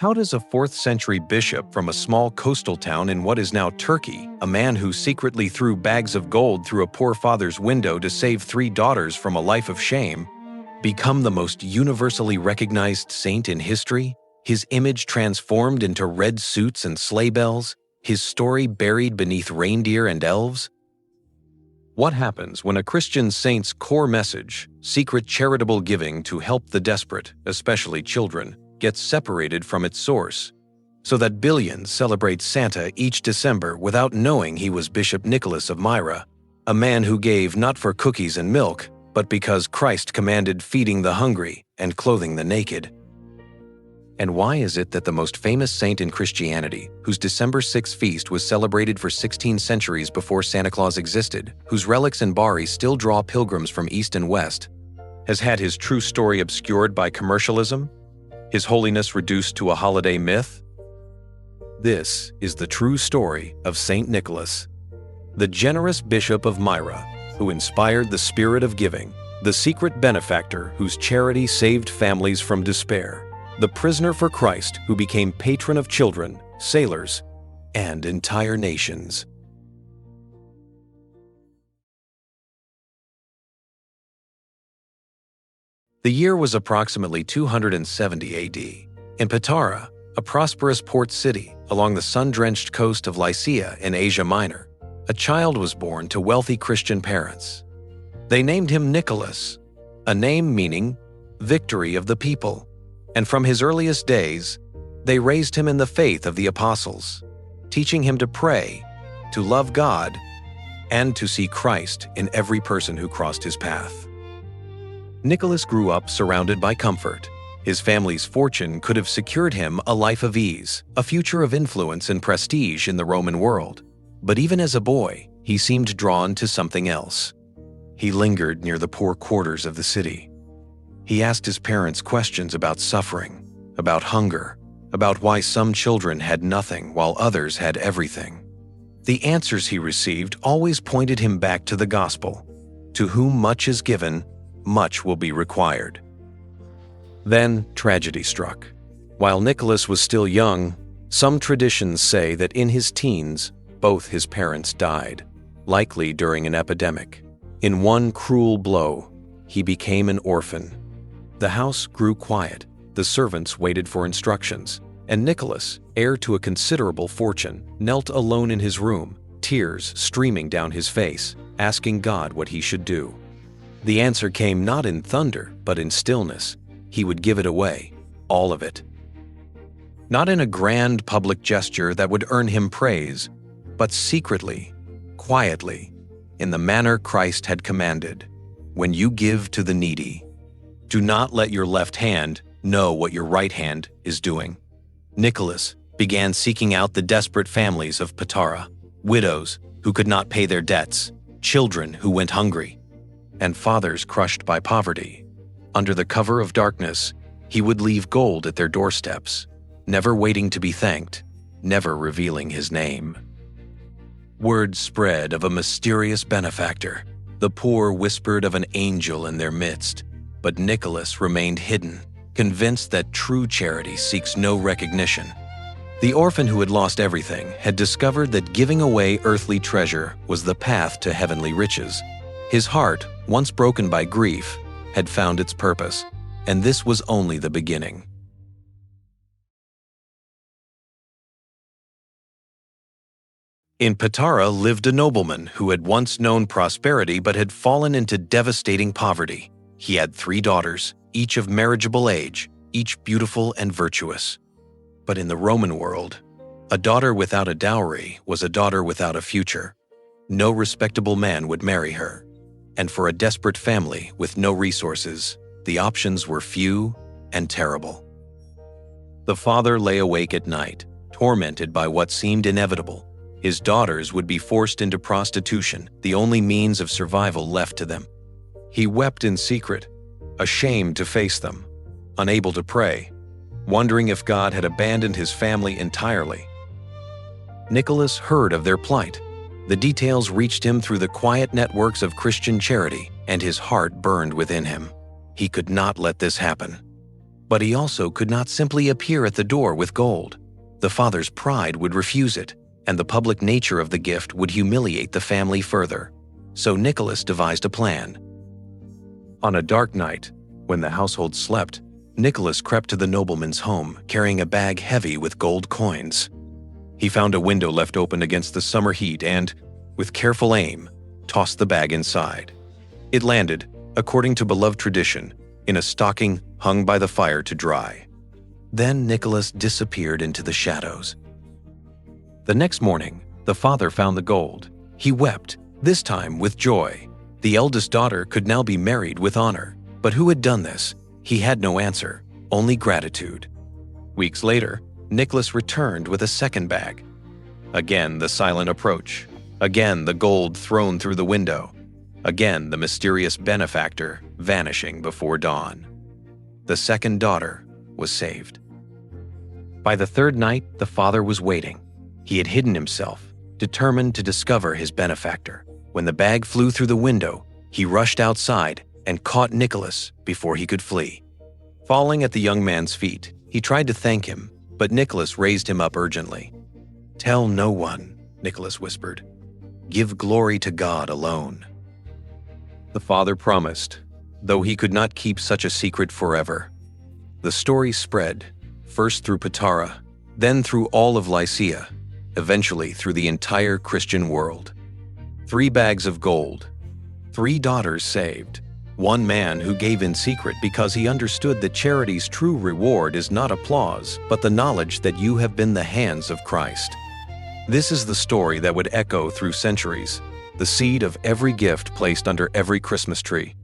How does a 4th century bishop from a small coastal town in what is now Turkey, a man who secretly threw bags of gold through a poor father's window to save 3 daughters from a life of shame, become the most universally recognized saint in history? His image transformed into red suits and sleigh bells? His story buried beneath reindeer and elves? What happens when a Christian saint's core message, secret charitable giving to help the desperate, especially children, gets separated from its source, so that billions celebrate Santa each December without knowing he was Bishop Nicholas of Myra, a man who gave not for cookies and milk, but because Christ commanded feeding the hungry and clothing the naked? And why is it that the most famous saint in Christianity, whose December 6 feast was celebrated for 16 centuries before Santa Claus existed, whose relics and Bari still draw pilgrims from east and west, has had his true story obscured by commercialism? His holiness reduced to a holiday myth? This is the true story of Saint Nicholas, the generous bishop of Myra, who inspired the spirit of giving, the secret benefactor whose charity saved families from despair, the prisoner for Christ who became patron of children, sailors, and entire nations. The year was approximately 270 AD. In Patara, a prosperous port city along the sun-drenched coast of Lycia in Asia Minor, a child was born to wealthy Christian parents. They named him Nicholas, a name meaning victory of the people, and from his earliest days, they raised him in the faith of the apostles, teaching him to pray, to love God, and to see Christ in every person who crossed his path. Nicholas grew up surrounded by comfort. His family's fortune could have secured him a life of ease, a future of influence and prestige in the Roman world. But even as a boy, he seemed drawn to something else. He lingered near the poor quarters of the city. He asked his parents questions about suffering, about hunger, about why some children had nothing while others had everything. The answers he received always pointed him back to the gospel. To whom much is given, much will be required. Then tragedy struck. While Nicholas was still young, some traditions say that in his teens, both his parents died, likely during an epidemic. In one cruel blow, he became an orphan. The house grew quiet, the servants waited for instructions, and Nicholas, heir to a considerable fortune, knelt alone in his room, tears streaming down his face, asking God what he should do. The answer came not in thunder, but in stillness. He would give it away, all of it. Not in a grand public gesture that would earn him praise, but secretly, quietly, in the manner Christ had commanded. When you give to the needy, do not let your left hand know what your right hand is doing. Nicholas began seeking out the desperate families of Patara, widows who could not pay their debts, children who went hungry, and fathers crushed by poverty. Under the cover of darkness, he would leave gold at their doorsteps, never waiting to be thanked, never revealing his name. Word spread of a mysterious benefactor. The poor whispered of an angel in their midst, but Nicholas remained hidden, convinced that true charity seeks no recognition. The orphan who had lost everything had discovered that giving away earthly treasure was the path to heavenly riches. His heart, once broken by grief, had found its purpose, and this was only the beginning. In Patara lived a nobleman who had once known prosperity but had fallen into devastating poverty. He had 3 daughters, each of marriageable age, each beautiful and virtuous. But in the Roman world, a daughter without a dowry was a daughter without a future. No respectable man would marry her. And for a desperate family with no resources, the options were few and terrible. The father lay awake at night, tormented by what seemed inevitable. His daughters would be forced into prostitution, the only means of survival left to them. He wept in secret, ashamed to face them, unable to pray, wondering if God had abandoned his family entirely. Nicholas heard of their plight. The details reached him through the quiet networks of Christian charity, and his heart burned within him. He could not let this happen. But he also could not simply appear at the door with gold. The father's pride would refuse it, and the public nature of the gift would humiliate the family further. So Nicholas devised a plan. On a dark night, when the household slept, Nicholas crept to the nobleman's home, carrying a bag heavy with gold coins. He found a window left open against the summer heat and, with careful aim, tossed the bag inside. It landed, according to beloved tradition, in a stocking hung by the fire to dry. Then Nicholas disappeared into the shadows. The next morning, the father found the gold. He wept, this time with joy. The eldest daughter could now be married with honor. But who had done this? He had no answer, only gratitude. Weeks later, Nicholas returned with a second bag. Again the silent approach. Again the gold thrown through the window. Again the mysterious benefactor vanishing before dawn. The second daughter was saved. By the third night, the father was waiting. He had hidden himself, determined to discover his benefactor. When the bag flew through the window, he rushed outside and caught Nicholas before he could flee. Falling at the young man's feet, he tried to thank him, but Nicholas raised him up urgently. "Tell no one," Nicholas whispered. "Give glory to God alone." The father promised, though he could not keep such a secret forever. The story spread, first through Patara, then through all of Lycia, eventually through the entire Christian world. 3 bags of gold, 3 daughters saved, 1 man who gave in secret because he understood that charity's true reward is not applause, but the knowledge that you have been the hands of Christ. This is the story that would echo through centuries, the seed of every gift placed under every Christmas tree.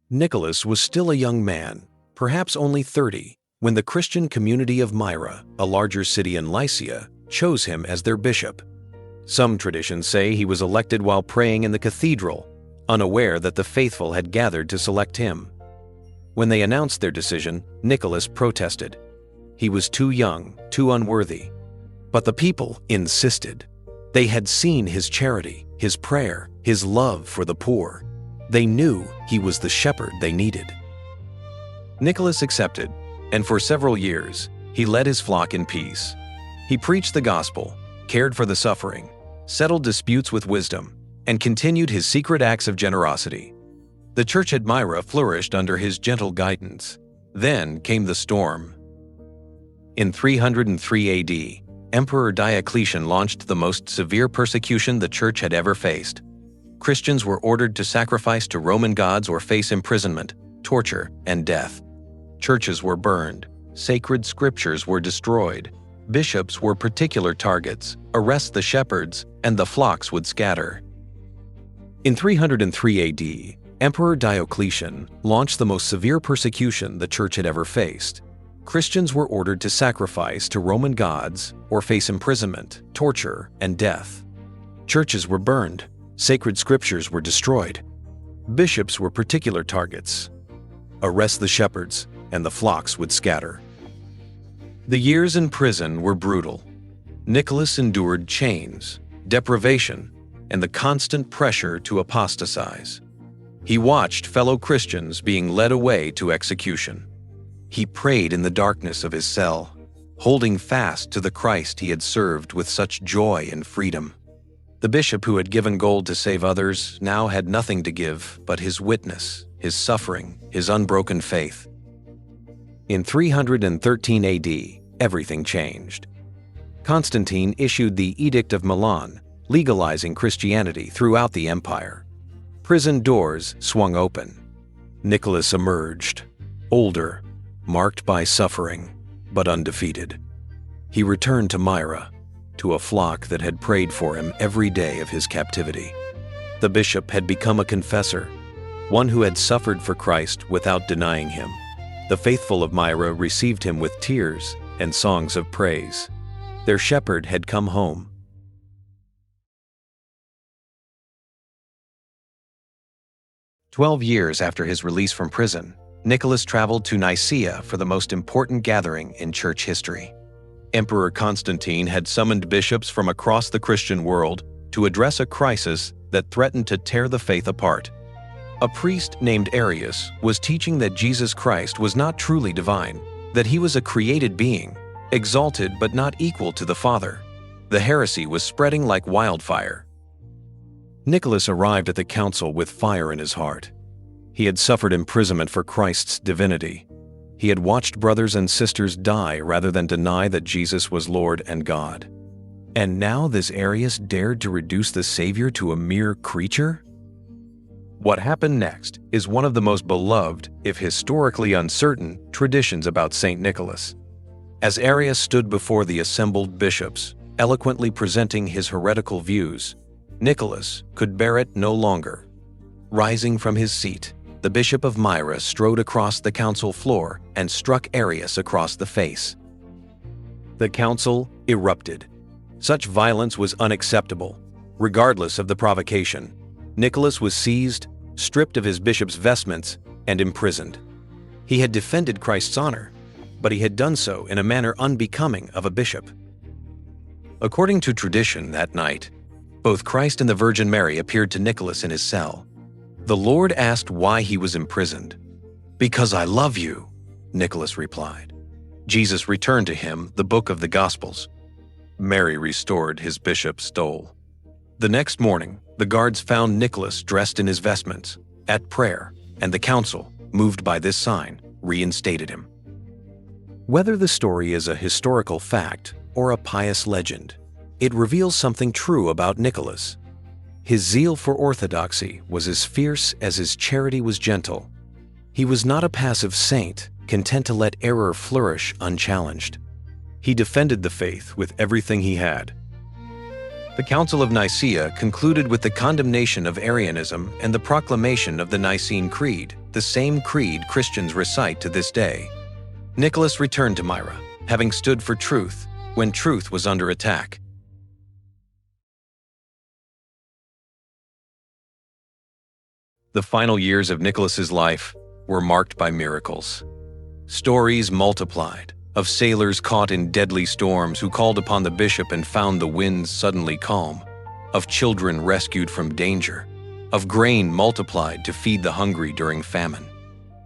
Nicholas was still a young man, perhaps only 30, when the Christian community of Myra, a larger city in Lycia, chose him as their bishop. Some traditions say he was elected while praying in the cathedral, unaware that the faithful had gathered to select him. When they announced their decision, Nicholas protested. He was too young, too unworthy. But the people insisted. They had seen his charity, his prayer, his love for the poor. They knew he was the shepherd they needed. Nicholas accepted, and for several years, he led his flock in peace. He preached the gospel, cared for the suffering, settled disputes with wisdom, and continued his secret acts of generosity. The church at Myra flourished under his gentle guidance. Then came the storm. In 303 AD, Emperor Diocletian launched the most severe persecution the church had ever faced. Christians were ordered to sacrifice to Roman gods or face imprisonment, torture, and death. Churches were burned, sacred scriptures were destroyed, bishops were particular targets, arrest the shepherds, and the flocks would scatter. In 303 AD, Emperor Diocletian launched the most severe persecution the church had ever faced. Christians were ordered to sacrifice to Roman gods or face imprisonment, torture, and death. Churches were burned, sacred scriptures were destroyed. Bishops were particular targets. Arrest the shepherds, and the flocks would scatter. The years in prison were brutal. Nicholas endured chains, deprivation, and the constant pressure to apostatize. He watched fellow Christians being led away to execution. He prayed in the darkness of his cell, holding fast to the Christ he had served with such joy and freedom. The bishop who had given gold to save others now had nothing to give but his witness, his suffering, his unbroken faith. In 313 AD, everything changed. Constantine issued the Edict of Milan, legalizing Christianity throughout the empire. Prison doors swung open. Nicholas emerged, older, marked by suffering, but undefeated. He returned to Myra, to a flock that had prayed for him every day of his captivity. The bishop had become a confessor, one who had suffered for Christ without denying him. The faithful of Myra received him with tears and songs of praise. Their shepherd had come home. "12 years after his release from prison, Nicholas traveled to Nicaea for the most important gathering in church history. Emperor Constantine had summoned bishops from across the Christian world to address a crisis that threatened to tear the faith apart. A priest named Arius was teaching that Jesus Christ was not truly divine, that he was a created being, exalted but not equal to the Father. The heresy was spreading like wildfire. Nicholas arrived at the council with fire in his heart. He had suffered imprisonment for Christ's divinity. He had watched brothers and sisters die rather than deny that Jesus was Lord and God. And now this Arius dared to reduce the Savior to a mere creature? What happened next is one of the most beloved, if historically uncertain, traditions about St. Nicholas. As Arius stood before the assembled bishops, eloquently presenting his heretical views, Nicholas could bear it no longer. Rising from his seat, the Bishop of Myra strode across the council floor and struck Arius across the face. The council erupted. Such violence was unacceptable. Regardless of the provocation, Nicholas was seized, stripped of his bishop's vestments, and imprisoned. He had defended Christ's honor, but he had done so in a manner unbecoming of a bishop. According to tradition that night, both Christ and the Virgin Mary appeared to Nicholas in his cell. The Lord asked why he was imprisoned. "Because I love you," Nicholas replied. Jesus returned to him the book of the Gospels. Mary restored his bishop's stole. The next morning, the guards found Nicholas dressed in his vestments, at prayer, and the council, moved by this sign, reinstated him. Whether the story is a historical fact or a pious legend, it reveals something true about Nicholas. His zeal for orthodoxy was as fierce as his charity was gentle. He was not a passive saint, content to let error flourish unchallenged. He defended the faith with everything he had. The Council of Nicaea concluded with the condemnation of Arianism and the proclamation of the Nicene Creed, the same creed Christians recite to this day. Nicholas returned to Myra, having stood for truth when truth was under attack. The final years of Nicholas's life were marked by miracles. Stories multiplied of sailors caught in deadly storms who called upon the bishop and found the winds suddenly calm, of children rescued from danger, of grain multiplied to feed the hungry during famine.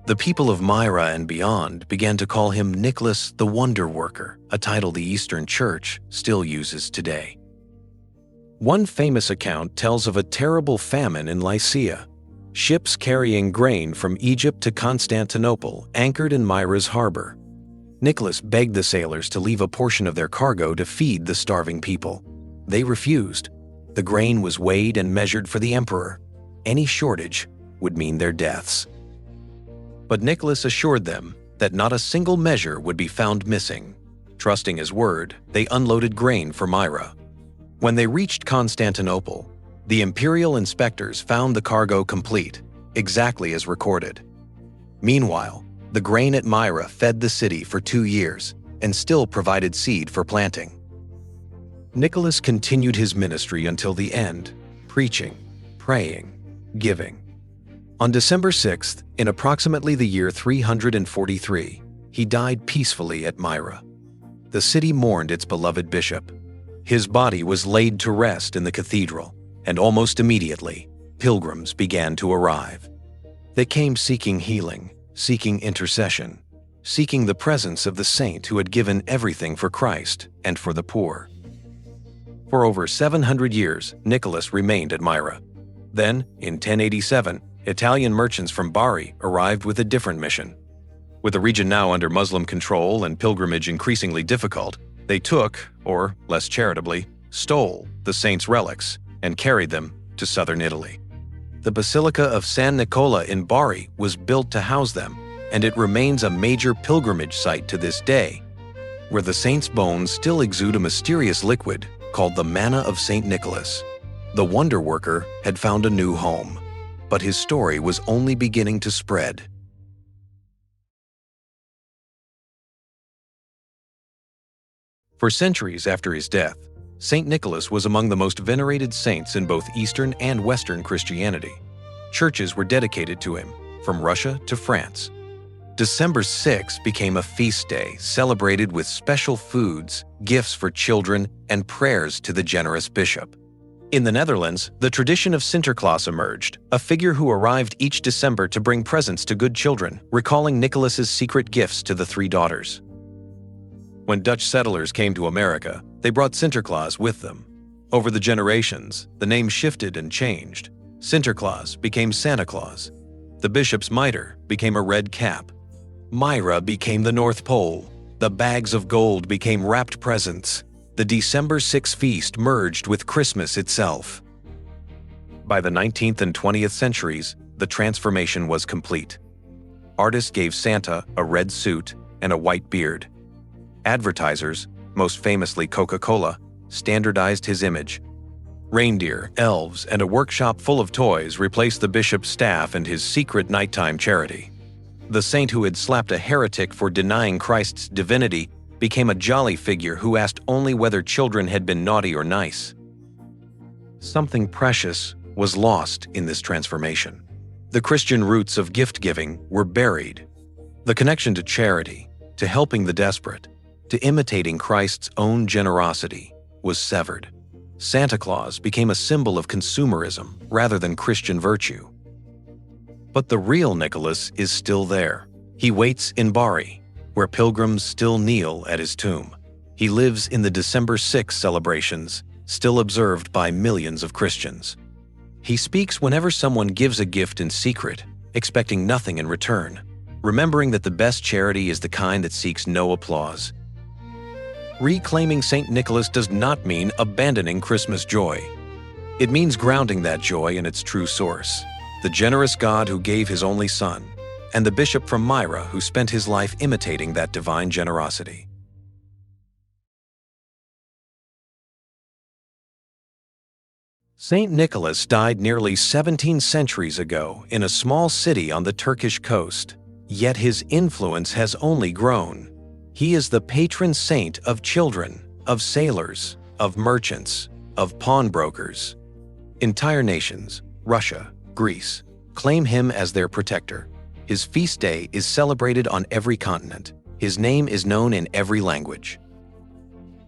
The people of Myra and beyond began to call him Nicholas the Wonder Worker, a title the Eastern Church still uses today. One famous account tells of a terrible famine in Lycia. Ships carrying grain from Egypt to Constantinople anchored in Myra's harbor. Nicholas begged the sailors to leave a portion of their cargo to feed the starving people. They refused. The grain was weighed and measured for the emperor. Any shortage would mean their deaths. But Nicholas assured them that not a single measure would be found missing. Trusting his word, they unloaded grain for Myra. When they reached Constantinople, the imperial inspectors found the cargo complete, exactly as recorded. Meanwhile, the grain at Myra fed the city for 2 years and still provided seed for planting. Nicholas continued his ministry until the end, preaching, praying, giving. On December 6th, in approximately the year 343, he died peacefully at Myra. The city mourned its beloved bishop. His body was laid to rest in the cathedral, and almost immediately, pilgrims began to arrive. They came seeking healing, seeking intercession, seeking the presence of the saint who had given everything for Christ and for the poor. For over 700 years, Nicholas remained at Myra. Then, in 1087, Italian merchants from Bari arrived with a different mission. With the region now under Muslim control and pilgrimage increasingly difficult, they took, or less charitably, stole the saint's relics and carried them to southern Italy. The Basilica of San Nicola in Bari was built to house them, and it remains a major pilgrimage site to this day, where the saint's bones still exude a mysterious liquid called the manna of St. Nicholas. The wonder worker had found a new home, but his story was only beginning to spread. For centuries after his death, St. Nicholas was among the most venerated saints in both Eastern and Western Christianity. Churches were dedicated to him, from Russia to France. December 6 became a feast day celebrated with special foods, gifts for children, and prayers to the generous bishop. In the Netherlands, the tradition of Sinterklaas emerged, a figure who arrived each December to bring presents to good children, recalling Nicholas's secret gifts to the three daughters. When Dutch settlers came to America, they brought Sinterklaas with them. Over the generations, the name shifted and changed. Sinterklaas became Santa Claus. The bishop's mitre became a red cap. Myra became the North Pole. The bags of gold became wrapped presents. The Dec. feast merged with Christmas itself. By the 19th and 20th centuries, the transformation was complete. Artists gave Santa a red suit and a white beard. Advertisers, most famously Coca-Cola, standardized his image. Reindeer, elves, and a workshop full of toys replaced the bishop's staff and his secret nighttime charity. The saint who had slapped a heretic for denying Christ's divinity became a jolly figure who asked only whether children had been naughty or nice. Something precious was lost in this transformation. The Christian roots of gift-giving were buried. The connection to charity, to helping the desperate, to imitating Christ's own generosity was severed. Santa Claus became a symbol of consumerism rather than Christian virtue. But the real Nicholas is still there. He waits in Bari, where pilgrims still kneel at his tomb. He lives in the Dec. celebrations, still observed by millions of Christians. He speaks whenever someone gives a gift in secret, expecting nothing in return, remembering that the best charity is the kind that seeks no applause. Reclaiming St. Nicholas does not mean abandoning Christmas joy. It means grounding that joy in its true source, the generous God who gave his only son, and the bishop from Myra who spent his life imitating that divine generosity. St. Nicholas died nearly 17 centuries ago in a small city on the Turkish coast, yet his influence has only grown. He is the patron saint of children, of sailors, of merchants, of pawnbrokers. Entire nations, Russia, Greece, claim him as their protector. His feast day is celebrated on every continent. His name is known in every language.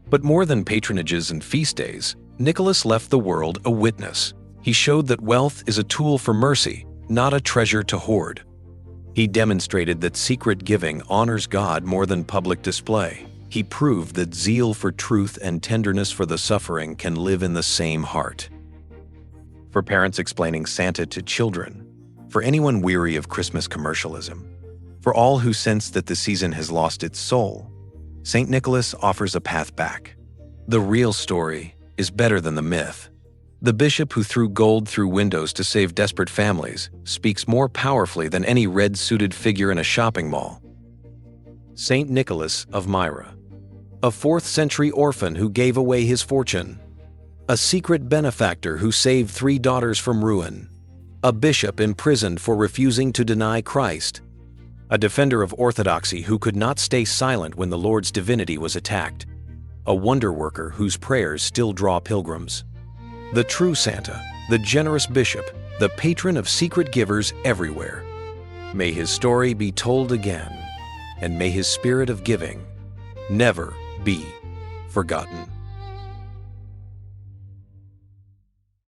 But more than patronages and feast days, Nicholas left the world a witness. He showed that wealth is a tool for mercy, not a treasure to hoard. He demonstrated that secret giving honors God more than public display. He proved that zeal for truth and tenderness for the suffering can live in the same heart. For parents explaining Santa to children, for anyone weary of Christmas commercialism, for all who sense that the season has lost its soul, St. Nicholas offers a path back. The real story is better than the myth. The bishop who threw gold through windows to save desperate families speaks more powerfully than any red-suited figure in a shopping mall. St. Nicholas of Myra, a 4th-century orphan who gave away his fortune, a secret benefactor who saved 3 daughters from ruin, a bishop imprisoned for refusing to deny Christ, a defender of orthodoxy who could not stay silent when the Lord's divinity was attacked, a wonder worker whose prayers still draw pilgrims. The true Santa, the generous bishop, the patron of secret givers everywhere. May his story be told again, and may his spirit of giving never be forgotten.